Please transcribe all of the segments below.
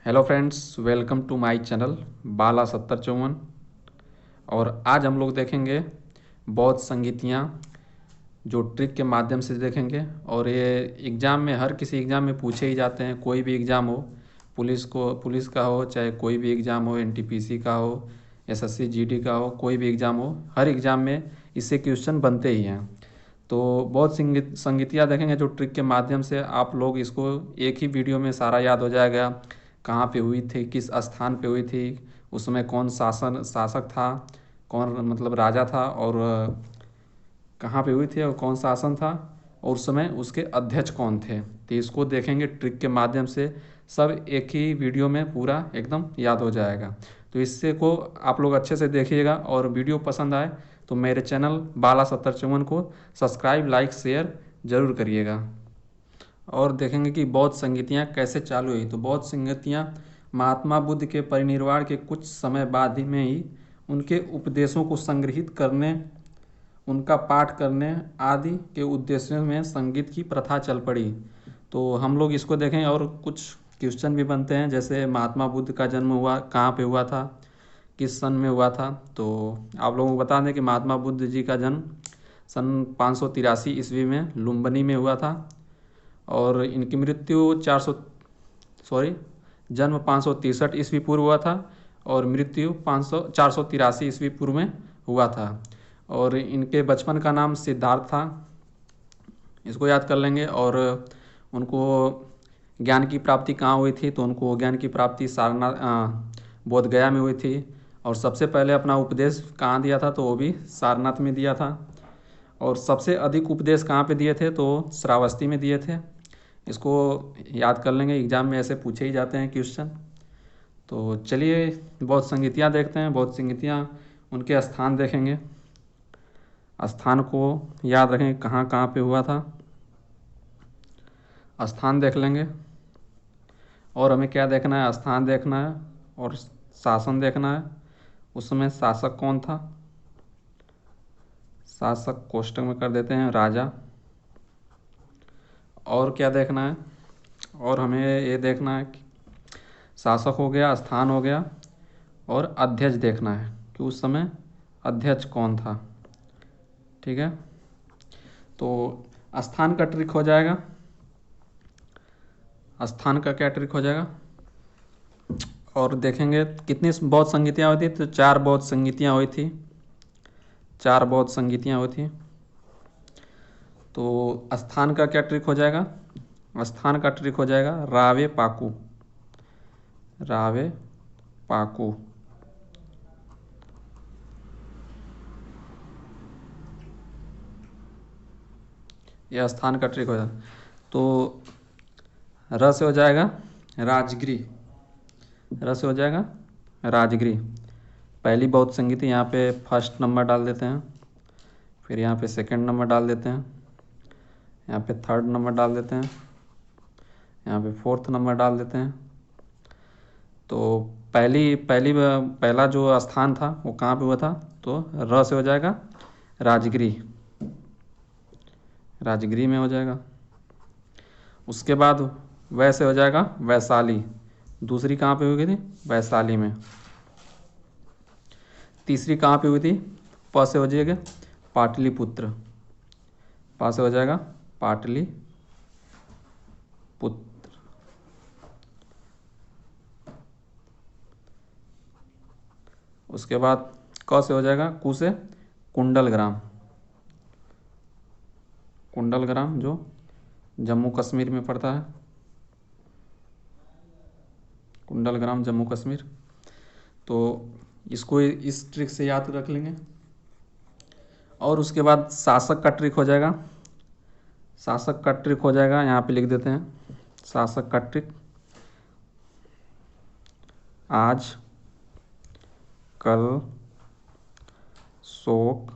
Hello friends, welcome to my channel Bala 7054। और आज हम लोग देखेंगे बौद्ध संगीतियाँ जो ट्रिक के माध्यम से देखेंगे। और ये एग्ज़ाम में, हर किसी एग्ज़ाम में पूछे ही जाते हैं। कोई भी एग्ज़ाम हो, पुलिस का हो, चाहे कोई भी एग्ज़ाम हो, एनटीपीसी का हो, एसएससी जीडी का हो, कोई भी एग्ज़ाम हो, हर एग्ज़ाम में इससे क्वेश्चन बनते ही हैं। तो बहुत संगीतियाँ देखेंगे जो ट्रिक के माध्यम से आप लोग इसको एक ही वीडियो में सारा याद हो जाएगा। कहाँ पे हुई थी, किस स्थान पे हुई थी, उसमें कौन शासक था, कौन मतलब राजा था, और कहाँ पे हुई थी और कौन शासन था, और उस समय उसके अध्यक्ष कौन थे। तो इसको देखेंगे ट्रिक के माध्यम से, सब एक ही वीडियो में पूरा एकदम याद हो जाएगा। तो इससे को आप लोग अच्छे से देखिएगा, और वीडियो पसंद आए तो मेरे चैनल बाला 7054 को सब्सक्राइब, लाइक, शेयर ज़रूर करिएगा। और देखेंगे कि बौद्ध संगीतियाँ कैसे चालू हुई। तो बौद्ध संगीतियाँ महात्मा बुद्ध के परिनिर्वाण के कुछ समय बाद ही में ही उनके उपदेशों को संग्रहित करने, उनका पाठ करने आदि के उद्देश्यों में संगीत की प्रथा चल पड़ी। तो हम लोग इसको देखें, और कुछ क्वेश्चन भी बनते हैं, जैसे महात्मा बुद्ध का जन्म हुआ कहाँ पे हुआ था, किस सन में हुआ था। तो आप लोगों को बता दें कि महात्मा बुद्ध जी का जन्म सन 583 ईस्वी में लुम्बिनी में हुआ था। और इनकी मृत्यु जन्म 563 ईस्वी पूर्व हुआ था, और मृत्यु 483 ईस्वी पूर्व में हुआ था। और इनके बचपन का नाम सिद्धार्थ था, इसको याद कर लेंगे। और उनको ज्ञान की प्राप्ति कहाँ हुई थी, तो उनको ज्ञान की प्राप्ति बोध गया में हुई थी। और सबसे पहले अपना उपदेश कहाँ दिया था, तो वो भी सारनाथ में दिया था। और सबसे अधिक उपदेश कहाँ पे दिए थे, तो श्रावस्ती में दिए थे। इसको याद कर लेंगे, एग्ज़ाम में ऐसे पूछे ही जाते हैं क्वेश्चन। तो चलिए बौद्ध संगीतियाँ देखते हैं। बौद्ध संगीतियाँ, उनके स्थान देखेंगे, स्थान को याद रखें कहाँ कहाँ पे हुआ था, स्थान देख लेंगे। और हमें क्या देखना है, स्थान देखना है और शासन देखना है। उस समय शासक कौन था, शासक कोष्टक में कर देते हैं राजा। और क्या देखना है, और हमें ये देखना है कि शासक हो गया, स्थान हो गया, और अध्यक्ष देखना है कि उस समय अध्यक्ष कौन था। ठीक है, तो स्थान का ट्रिक हो जाएगा। स्थान का क्या ट्रिक हो जाएगा, और देखेंगे कितनी बौद्ध संगीतियाँ हुई थी। तो 4 बौद्ध संगीतियाँ हुई थी, 4 बौद्ध संगीतियाँ हुई थी। तो स्थान का क्या ट्रिक हो जाएगा, स्थान का ट्रिक हो जाएगा रावे पाकू, रावे पाकू। यह स्थान का ट्रिक हो जाएगा। तो र से हो जाएगा राजगिरी, र से हो जाएगा राजगिरी। पहली बौद्ध संगीति यहाँ पे फर्स्ट नंबर डाल देते हैं, फिर यहाँ पे सेकंड नंबर डाल देते हैं, यहाँ पे थर्ड नंबर डाल देते हैं, यहाँ पे फोर्थ नंबर डाल देते हैं। तो पहला जो स्थान था वो कहाँ पे हुआ था, तो र से हो जाएगा राजगिरी, राजगिरी में हो जाएगा। उसके बाद वैसे हो जाएगा वैशाली, दूसरी कहाँ पे हुई थी, वैशाली में। तीसरी कहाँ पे हुई थी, प से हो जाएगा पाटलिपुत्र, प से हो जाएगा पाटलिपुत्र। उसके बाद क से हो जाएगा कु से कुंडलग्राम, कुंडलग्राम जो जम्मू कश्मीर में पड़ता है, कुंडलग्राम जम्मू कश्मीर। तो इसको इस ट्रिक से याद रख लेंगे। और उसके बाद शासक का ट्रिक हो जाएगा, शासक का ट्रिक हो जाएगा, यहाँ पे लिख देते हैं शासक का ट्रिक। आज कल शोक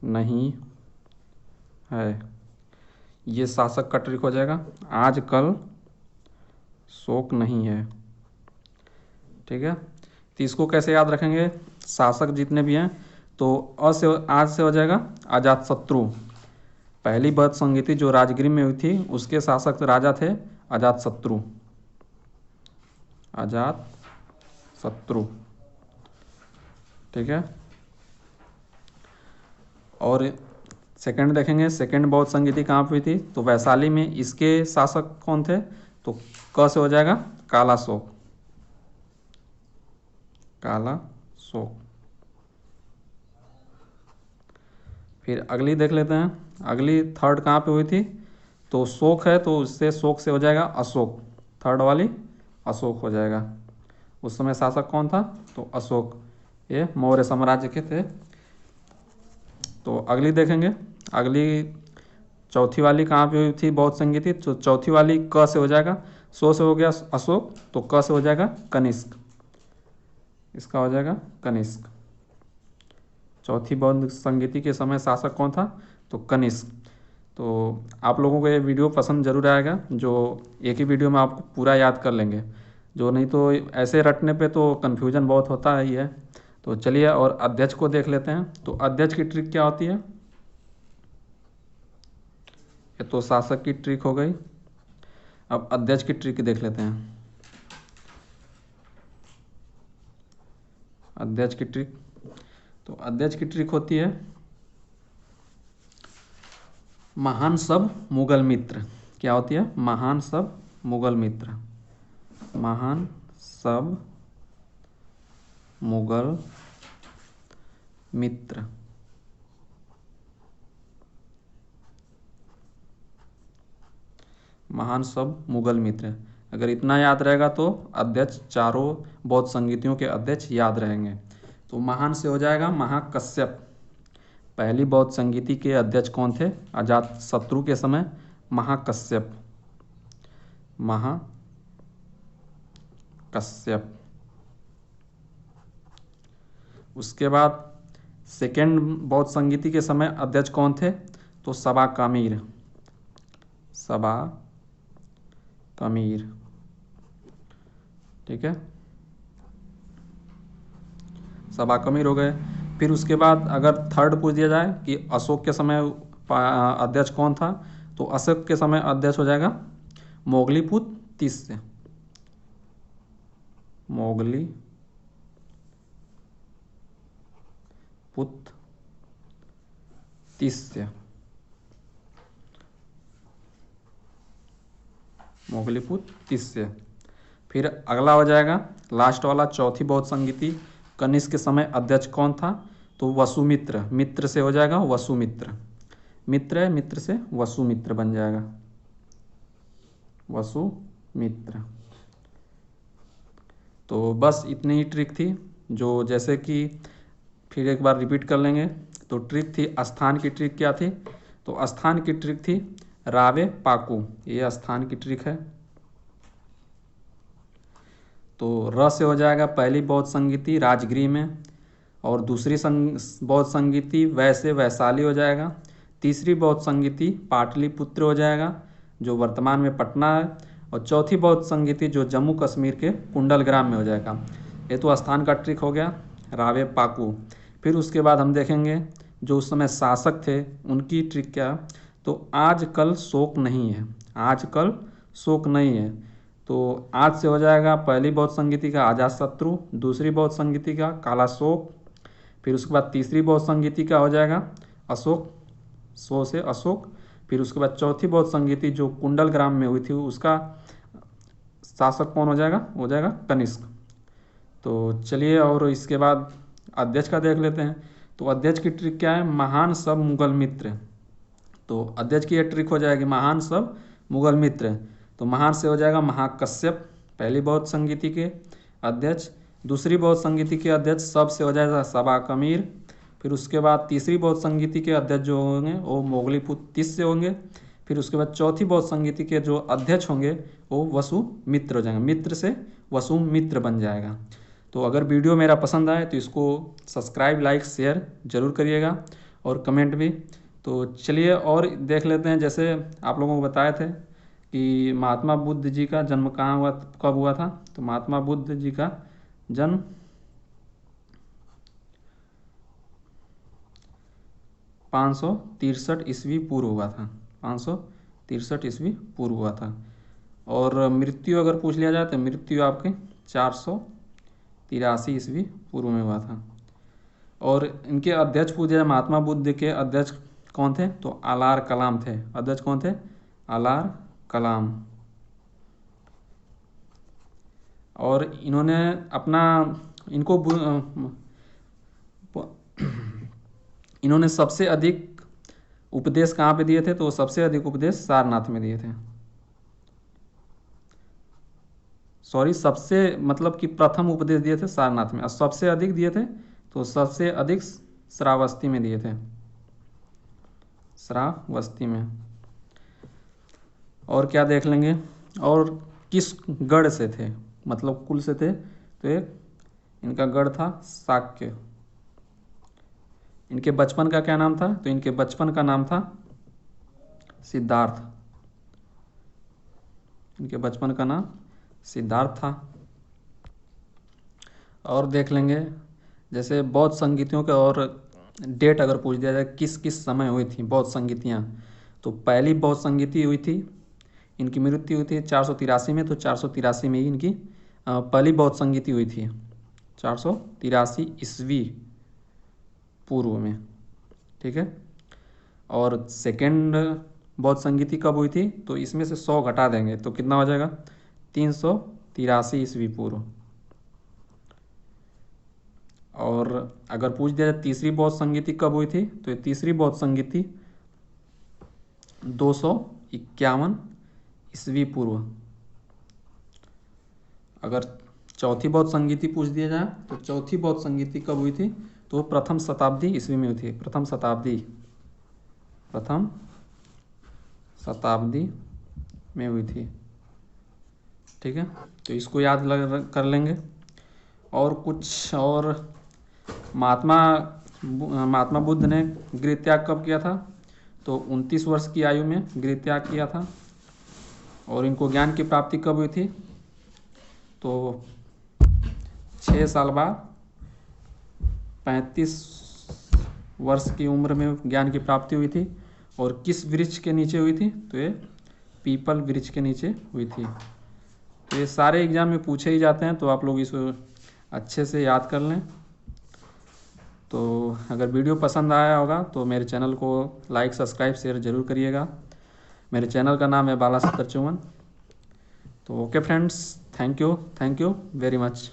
नहीं है, ये शासक का ट्रिक हो जाएगा। आज कल शोक नहीं है। ठीक है, तो इसको कैसे याद रखेंगे, शासक जितने भी हैं, तो आज से हो जाएगा अजात शत्रु। पहली बौद्ध संगीति जो राजगिरी में हुई थी, उसके शासक राजा थे अजात शत्रु। अजात शत्रु। ठीक है। और सेकंड देखेंगे, सेकंड बौद्ध संगीति कहाँ पे हुई थी, तो वैशाली में। इसके शासक कौन थे, तो क से हो जाएगा कालाशोक, कालाशोक। फिर अगली देख लेते हैं, अगली थर्ड कहाँ पे हुई थी, तो शोक है तो उससे शोक से हो जाएगा अशोक, थर्ड वाली अशोक हो जाएगा। उस समय शासक कौन था, तो अशोक, ये मौर्य साम्राज्य के थे। तो अगली देखेंगे, अगली चौथी वाली कहाँ पे हुई थी बौद्ध संगीति, तो चौथी वाली क से हो जाएगा, सो से हो गया अशोक, तो क से हो जाएगा कनिष्क, इसका हो जाएगा कनिष्क। चौथी बौद्ध संगीति के समय शासक कौन था, तो कनिष्क। तो आप लोगों को ये वीडियो पसंद जरूर आएगा, जो एक ही वीडियो में आपको पूरा याद कर लेंगे, जो नहीं तो ऐसे रटने पे तो कन्फ्यूजन बहुत होता ही है। तो चलिए और अध्यक्ष को देख लेते हैं। तो अध्यक्ष की ट्रिक क्या होती है, ये तो शासक की ट्रिक हो गई। अब अध्यक्ष की ट्रिक देख लेते हैं। अध्यक्ष की ट्रिक, तो अध्यक्ष की ट्रिक होती है महान सब मुगल मित्र। क्या होती है, महान सब मुगल मित्र, महान सब मुगल मित्र। महान सब मुगल मित्र, अगर इतना याद रहेगा तो अध्यक्ष, चारों बौद्ध संगीतियों के अध्यक्ष याद रहेंगे। तो महान से हो जाएगा महाकश्यप। पहली बौद्ध संगीति के अध्यक्ष कौन थे, अजात शत्रु के समय, महाकश्यप, महाकश्यप। उसके बाद सेकेंड बौद्ध संगीति के समय अध्यक्ष कौन थे, तो सबा कामिर, सबा कामिर। ठीक है, सबा कामिर हो गए। फिर उसके बाद अगर थर्ड पूछ दिया जाए कि अशोक के समय अध्यक्ष कौन था, तो अशोक के समय अध्यक्ष हो जाएगा मोगलीपुत्र तीसरे, मोगली पुत्र तीसरे, मोगलीपुत्र तीसरे। फिर अगला हो जाएगा लास्ट वाला चौथी बौद्ध संगीति, कनिष्क के समय अध्यक्ष कौन था, तो वसुमित्र, मित्र से हो जाएगा वसुमित्र, मित्र है, मित्र से वसुमित्र बन जाएगा, वसुमित्र। तो बस इतनी ही ट्रिक थी, जो जैसे कि फिर एक बार रिपीट कर लेंगे। तो ट्रिक थी, स्थान की ट्रिक क्या थी, तो स्थान की ट्रिक थी रावे पाकू, ये स्थान की ट्रिक है। तो र से हो जाएगा पहली बौद्ध संगीति राजगृह में, और दूसरी बौद्ध संगीति वैसे वैशाली हो जाएगा, तीसरी बौद्ध संगीति पाटलिपुत्र हो जाएगा जो वर्तमान में पटना है, और चौथी बौद्ध संगीति जो जम्मू कश्मीर के कुंडलग्राम में हो जाएगा। ये तो स्थान का ट्रिक हो गया, रावे पाकू। फिर उसके बाद हम देखेंगे जो उस समय शासक थे उनकी ट्रिक क्या, तो आज कल शोक नहीं है, आज कल शोक नहीं है। तो आज से हो जाएगा पहली बौद्ध संगीति का अजातशत्रु, दूसरी बौद्ध संगीति का कालाशोक, फिर उसके बाद तीसरी बौद्ध संगीति का हो जाएगा अशोक, सो से अशोक। फिर उसके बाद चौथी बौद्ध संगीति जो कुंडलग्राम में हुई थी उसका शासक कौन हो जाएगा कनिष्क। तो चलिए और इसके बाद अध्यक्ष का देख लेते हैं। तो अध्यक्ष की ट्रिक क्या है, महान सब मुगल मित्र। तो अध्यक्ष की यह ट्रिक हो जाएगी महान सब मुगल मित्र। तो महान से हो जाएगा महाकश्यप, पहली बौद्ध संगीति के अध्यक्ष। दूसरी बौद्ध संगीति के अध्यक्ष सब से हो जाएगा सबा कामिर। फिर उसके बाद तीसरी बौद्ध संगीति के अध्यक्ष जो होंगे वो मोगलीपुत्र तीस से होंगे। फिर उसके बाद चौथी बौद्ध संगीति के जो अध्यक्ष होंगे वो वसुमित्र हो जाएंगे, मित्र से वसुमित्र बन जाएगा। तो अगर वीडियो मेरा पसंद आए तो इसको सब्सक्राइब, लाइक, शेयर जरूर करिएगा और कमेंट भी। तो चलिए और देख लेते हैं, जैसे आप लोगों को बताए थे कि महात्मा बुद्ध जी का जन्म कहाँ हुआ, कब हुआ था। तो महात्मा बुद्ध जी का जन्म 563 ईस्वी पूर्व हुआ था, 563 ईस्वी पूर्व हुआ था। और मृत्यु अगर पूछ लिया जाए तो मृत्यु आपके 483 ईस्वी पूर्व में हुआ था। और इनके अध्यक्ष पूछे जाए, महात्मा बुद्ध के अध्यक्ष कौन थे? तो आलार कलाम थे। अध्यक्ष कौन थे? आलार कलाम। और इन्होंने अपना इनको इन्होंने सबसे अधिक उपदेश कहाँ पे दिए थे? तो सबसे अधिक उपदेश सारनाथ में दिए थे। सॉरी, सबसे मतलब कि प्रथम उपदेश दिए थे सारनाथ में, और सबसे अधिक दिए थे तो सबसे अधिक श्रावस्ती में दिए थे, श्रावस्ती में। और क्या देख लेंगे, और किस गढ़ से थे, मतलब कुल से थे, तो एक इनका गढ़ था शाक्य। इनके बचपन का क्या नाम था? तो इनके बचपन का नाम था सिद्धार्थ। इनके बचपन का नाम सिद्धार्थ था। और देख लेंगे, जैसे बौद्ध संगीतियों के और डेट अगर पूछ दिया जाए किस किस समय हुई थी बौद्ध संगीतियाँ, तो पहली बौद्ध संगीति हुई थी, इनकी मृत्यु हुई थी 483 में। तो 483 में ही इनकी पहली बौद्ध संगीति हुई थी, 483 ईस्वी पूर्व में। ठीक है। और सेकेंड बौद्ध संगीति कब हुई थी? तो इसमें से 100 घटा देंगे तो कितना हो जाएगा? 383 ईस्वी पूर्व। और अगर पूछ दिया जाए तीसरी बौद्ध संगीति कब हुई थी, तो ये तीसरी बौद्ध संगीति 251 ईस्वी पूर्व। अगर चौथी बौद्ध संगीति पूछ दिया जाए तो चौथी बौद्ध संगीति कब हुई थी? तो प्रथम शताब्दी ईस्वी में हुई थी। प्रथम शताब्दी में हुई थी। ठीक है, तो इसको याद कर लेंगे। और कुछ और, महात्मा बुद्ध ने गृह त्याग कब किया था? तो 29 वर्ष की आयु में गृह त्याग किया था। और इनको ज्ञान की प्राप्ति कब हुई थी? तो 6 साल बाद 35 वर्ष की उम्र में ज्ञान की प्राप्ति हुई थी। और किस वृक्ष के नीचे हुई थी? तो ये पीपल वृक्ष के नीचे हुई थी। तो ये सारे एग्जाम में पूछे ही जाते हैं, तो आप लोग इसको अच्छे से याद कर लें। तो अगर वीडियो पसंद आया होगा तो मेरे चैनल को लाइक, सब्सक्राइब, शेयर ज़रूर करिएगा। मेरे चैनल का नाम है बाला 7054। तो okay friends, thank you very much.